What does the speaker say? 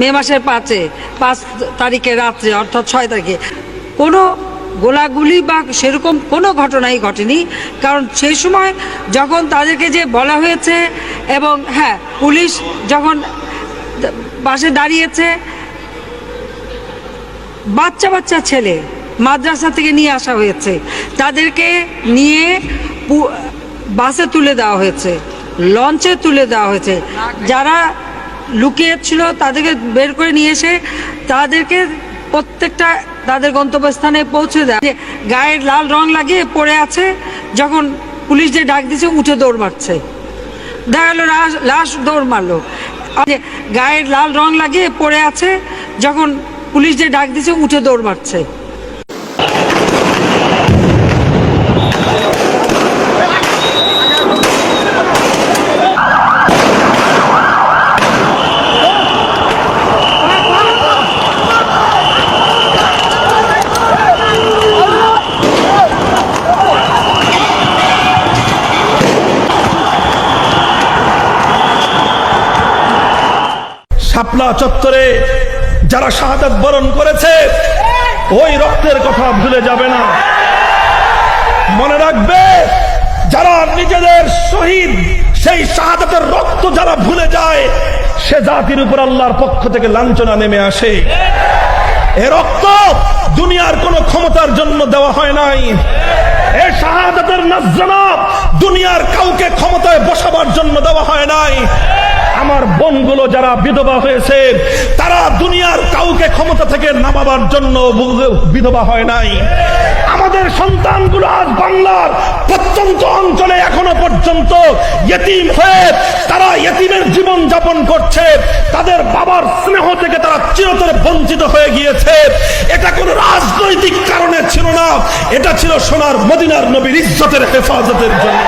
মে মাসের 5 তারিখে রাত্রে অর্থাৎ 6 তারিখে কোনো গোলাগুলি বা সেরকম কোনো ঘটনাই ঘটেনি। কারণ সেই সময় যখন তাদেরকে যে বলা হয়েছে এবং হ্যাঁ পুলিশ যখন পাশে দাঁড়িয়েছে, বাচ্চা ছেলে মাদ্রাসা থেকে নিয়ে আসা হয়েছে, তাদেরকে নিয়ে বাসে তুলে দেওয়া হয়েছে, লঞ্চে তুলে দেওয়া হয়েছে। যারা লুকিয়ে ছিল তাদেরকে বের করে নিয়ে এসে তাদেরকে প্রত্যেকটা তাদের গন্তব্যস্থানে পৌঁছে দেয়। গায়ের লাল রং লাগিয়ে পড়ে আছে, যখন পুলিশ যে ডাক দিয়েছে উঠে দৌড় মারছে, দেখা গেল লাশ দৌড় মারলো। গায়ের লাল রং লাগিয়ে পড়ে আছে, যখন পুলিশ যে ডাক দিয়েছে উঠে দৌড় মারছে। শাপলা চত্বরে যারা শাহাদাত বরণ করেছে ওই রক্তের কথা ভুলে যাবে না। মনে রাখবে, যারা নিজেদের শহীদ সেই শাহাদাতের রক্ত যারা ভুলে যায়, সে জাতির উপর আল্লাহর পক্ষ থেকে লাঞ্ছনা নেমে আসে। এ রক্ত দুনিয়ার কোন ক্ষমতার জন্য দেওয়া হয় নাই। এ শাহাদাতের নজরানা দুনিয়ার কাউকে ক্ষমতায় বসাবার জন্য দেওয়া হয় নাই। আমার বোনগুলো যারা বিধবা হয়েছে তারা দুনিয়ার কাউকে ক্ষমতা থেকে নামাবার জন্য বিধবা হয় নাই। আমাদের সন্তানগুলো আজ বাংলার প্রত্যন্ত অঞ্চলে এখনো পর্যন্ত ইতিম হয়ে তারা ইতিমের জীবন যাপন করছে। তাদের বাবার স্নেহ থেকে তারা চিরতরে বঞ্চিত হয়ে গিয়েছে। এটা কোনো রাজনৈতিক কারণে ছিল না, এটা ছিল সোনার মদিনার নবীর ইজ্জতের হেফাজতের জন্য।